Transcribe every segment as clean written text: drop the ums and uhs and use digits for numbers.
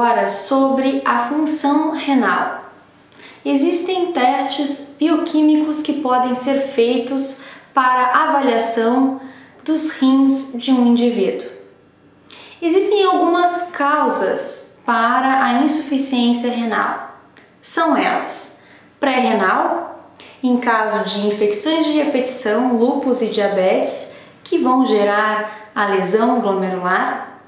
agora sobre a função renal. Existem testes bioquímicos que podem ser feitos para avaliação dos rins de um indivíduo. Existem algumas causas para a insuficiência renal. São elas: pré-renal, em caso de infecções de repetição, lúpus e diabetes, que vão gerar a lesão glomerular;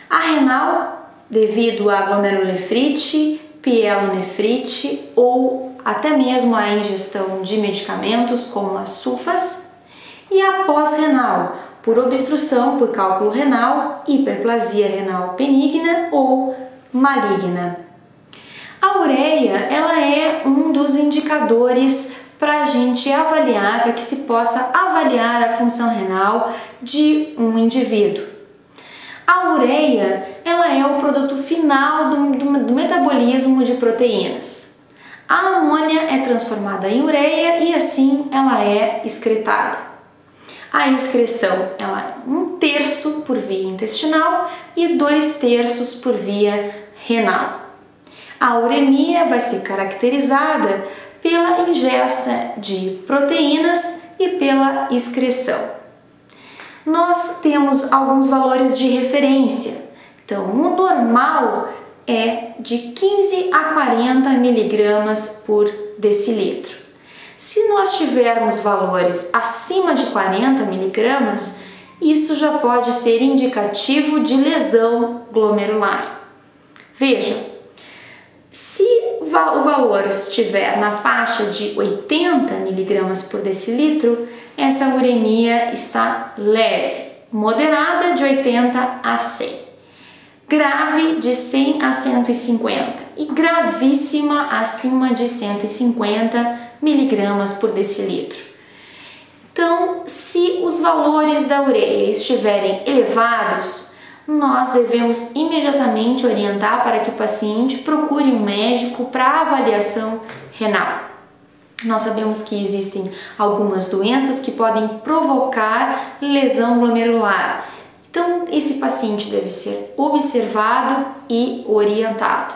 a renal, devido à glomerulonefrite, pielonefrite ou até mesmo à ingestão de medicamentos como as sulfas; e a pós-renal, por obstrução por cálculo renal, hiperplasia renal benigna ou maligna. A ureia, ela é um dos indicadores para a gente avaliar, para que se possa avaliar a função renal de um indivíduo. A ureia, ela é o produto final do metabolismo de proteínas. A amônia é transformada em ureia e assim ela é excretada. A excreção, ela é 1/3 por via intestinal e 2/3 por via renal. A uremia vai ser caracterizada pela ingesta de proteínas e pela excreção. Nós temos alguns valores de referência. Então, o normal é de 15 a 40 miligramas por decilitro. Se nós tivermos valores acima de 40 miligramas, isso já pode ser indicativo de lesão glomerular. Veja, se o valor estiver na faixa de 80 miligramas por decilitro, essa uremia está leve, moderada de 80 a 100, grave de 100 a 150 e gravíssima acima de 150 miligramas por decilitro. Então, se os valores da ureia estiverem elevados, nós devemos imediatamente orientar para que o paciente procure um médico para avaliação renal. Nós sabemos que existem algumas doenças que podem provocar lesão glomerular. Então, esse paciente deve ser observado e orientado.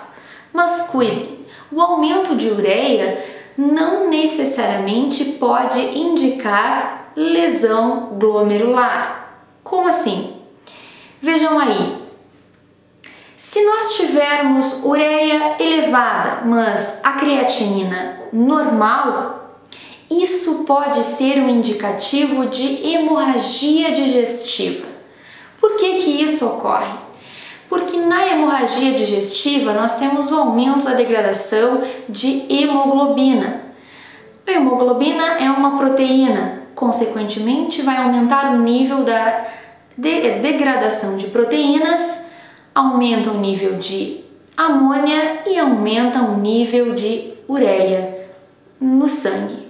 Mas cuide, o aumento de ureia não necessariamente pode indicar lesão glomerular. Como assim? Vejam aí, se nós tivermos ureia elevada, mas a creatinina normal, isso pode ser um indicativo de hemorragia digestiva. Por que isso ocorre? Porque na hemorragia digestiva nós temos o aumento da degradação de hemoglobina. A hemoglobina é uma proteína, consequentemente vai aumentar o nível da degradação de proteínas, aumenta o nível de amônia e aumenta o nível de ureia no sangue.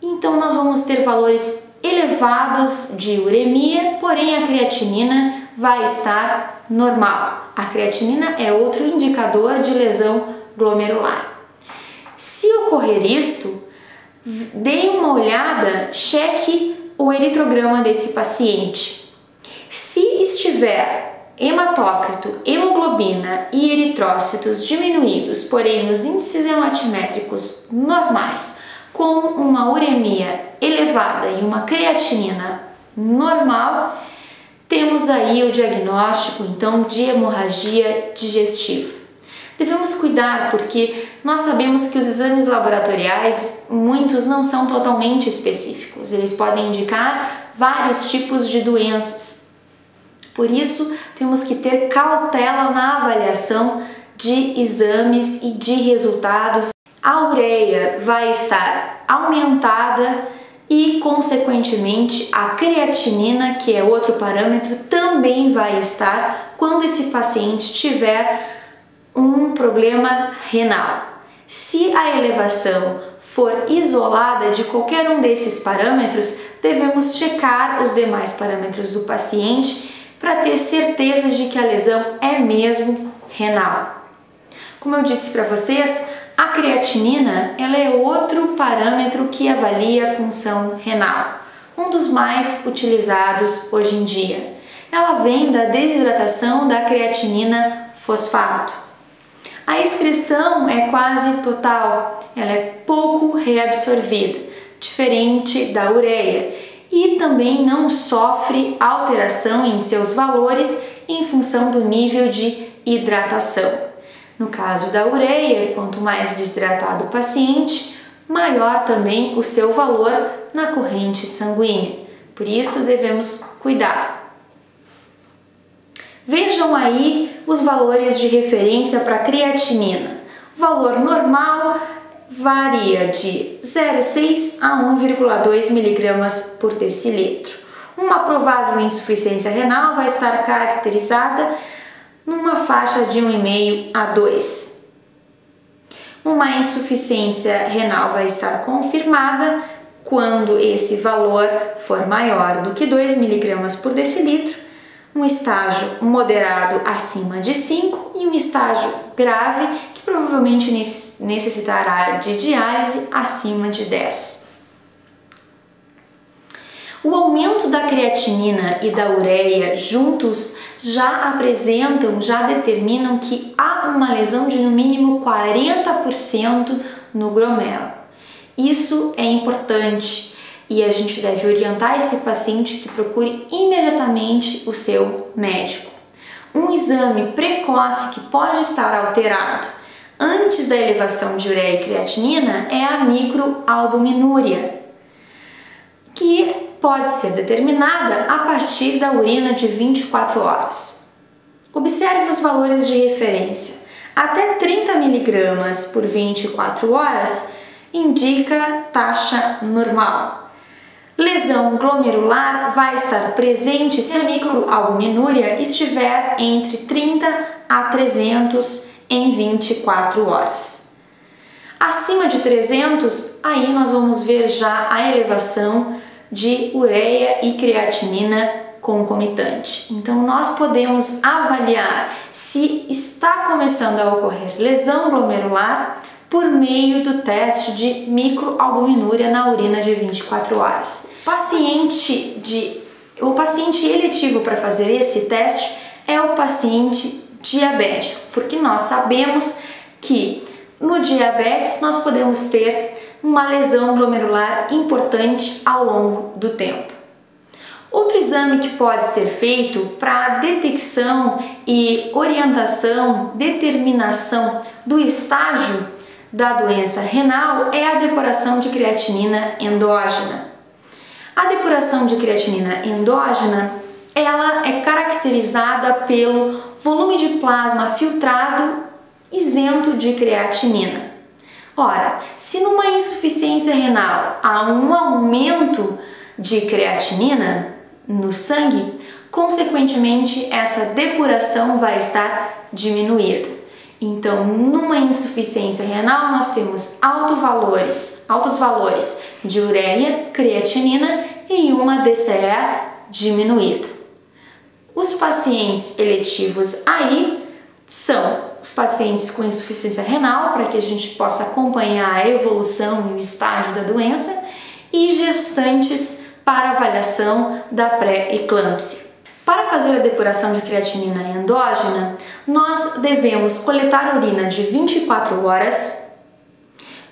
Então nós vamos ter valores elevados de uremia, porém a creatinina vai estar normal. A creatinina é outro indicador de lesão glomerular. Se ocorrer isto, dê uma olhada, cheque o eritrograma desse paciente. Se estiver hematócrito, hemoglobina e eritrócitos diminuídos, porém os índices hematimétricos normais, com uma uremia elevada e uma creatinina normal, temos aí o diagnóstico então de hemorragia digestiva. Devemos cuidar porque nós sabemos que os exames laboratoriais, muitos não são totalmente específicos, eles podem indicar vários tipos de doenças. Por isso, temos que ter cautela na avaliação de exames e de resultados. A ureia vai estar aumentada e, consequentemente, a creatinina, que é outro parâmetro, também vai estar quando esse paciente tiver um problema renal. Se a elevação for isolada de qualquer um desses parâmetros, devemos checar os demais parâmetros do paciente para ter certeza de que a lesão é mesmo renal. Como eu disse para vocês, a creatinina ela é outro parâmetro que avalia a função renal, um dos mais utilizados hoje em dia. ela vem da desidratação da creatinina fosfato. A excreção é quase total, ela é pouco reabsorvida, diferente da ureia, e também não sofre alteração em seus valores em função do nível de hidratação. No caso da ureia, quanto mais desidratado o paciente, maior também o seu valor na corrente sanguínea. Por isso devemos cuidar. Vejam aí os valores de referência para creatinina. O valor normal varia de 0,6 a 1,2 mg por decilitro. Uma provável insuficiência renal vai estar caracterizada numa faixa de 1,5 a 2. Uma insuficiência renal vai estar confirmada quando esse valor for maior do que 2 mg por decilitro, um estágio moderado acima de 5 e um estágio grave que provavelmente necessitará de diálise acima de 10. O aumento da creatinina e da ureia juntos já determinam que há uma lesão de no mínimo 40% no glomérulo. Isso é importante e a gente deve orientar esse paciente que procure imediatamente o seu médico. Um exame precoce que pode estar alterado antes da elevação de ureia e creatinina é a microalbuminúria, que pode ser determinada a partir da urina de 24 horas. Observe os valores de referência. Até 30 mg por 24 horas indica taxa normal. Lesão glomerular vai estar presente se a microalbuminúria estiver entre 30 a 300 em 24 horas. Acima de 300, aí nós vamos ver já a elevação de ureia e creatinina concomitante. Então nós podemos avaliar se está começando a ocorrer lesão glomerular por meio do teste de microalbuminúria na urina de 24 horas. O paciente eletivo para fazer esse teste é o paciente diabético, porque nós sabemos que no diabetes nós podemos ter uma lesão glomerular importante ao longo do tempo. Outro exame que pode ser feito para detecção e orientação, determinação do estágio da doença renal é a depuração de creatinina endógena. A depuração de creatinina endógena, ela é caracterizada pelo volume de plasma filtrado isento de creatinina. Ora, se numa insuficiência renal há um aumento de creatinina no sangue, consequentemente essa depuração vai estar diminuída. Então, numa insuficiência renal, nós temos altos valores de ureia, creatinina e uma DCE diminuída. Os pacientes eletivos aí são os pacientes com insuficiência renal, para que a gente possa acompanhar a evolução e o estágio da doença, e gestantes para avaliação da pré-eclâmpsia. Para fazer a depuração de creatinina endógena, nós devemos coletar a urina de 24 horas,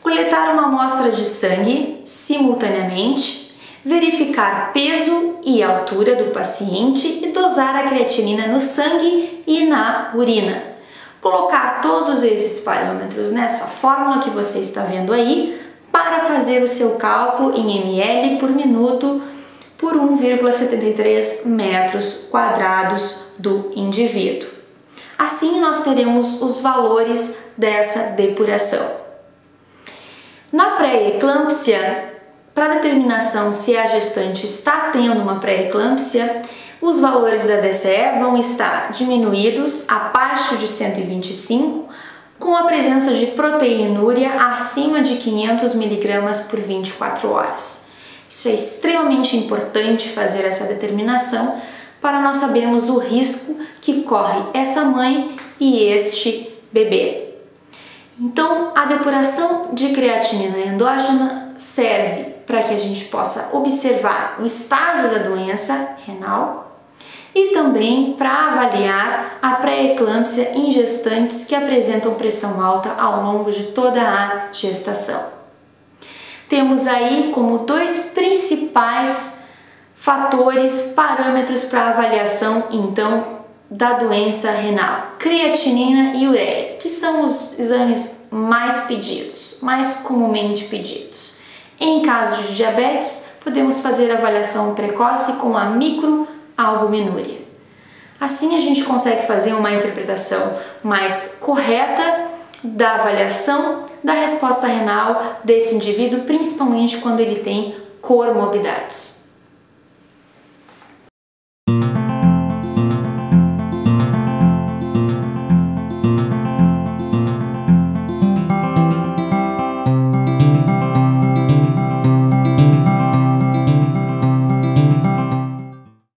coletar uma amostra de sangue simultaneamente, verificar peso e altura do paciente e dosar a creatinina no sangue e na urina. Colocar todos esses parâmetros nessa fórmula que você está vendo aí para fazer o seu cálculo em ml por minuto por 1,73 metros quadrados do indivíduo. Assim nós teremos os valores dessa depuração. Na pré-eclâmpsia, para determinação se a gestante está tendo uma pré-eclâmpsia, os valores da DCE vão estar diminuídos abaixo de 125, com a presença de proteinúria acima de 500 mg por 24 horas. Isso é extremamente importante fazer essa determinação para nós sabermos o risco que corre essa mãe e este bebê. Então, a depuração de creatinina endógena serve para que a gente possa observar o estágio da doença renal, e também para avaliar a pré-eclâmpsia em gestantes que apresentam pressão alta ao longo de toda a gestação. Temos aí como dois principais fatores, parâmetros para avaliação, então, da doença renal: creatinina e ureia, que são os exames mais pedidos, mais comumente pedidos. Em caso de diabetes, podemos fazer avaliação precoce com a microalbuminúria. Assim a gente consegue fazer uma interpretação mais correta da avaliação da resposta renal desse indivíduo, principalmente quando ele tem comorbidades.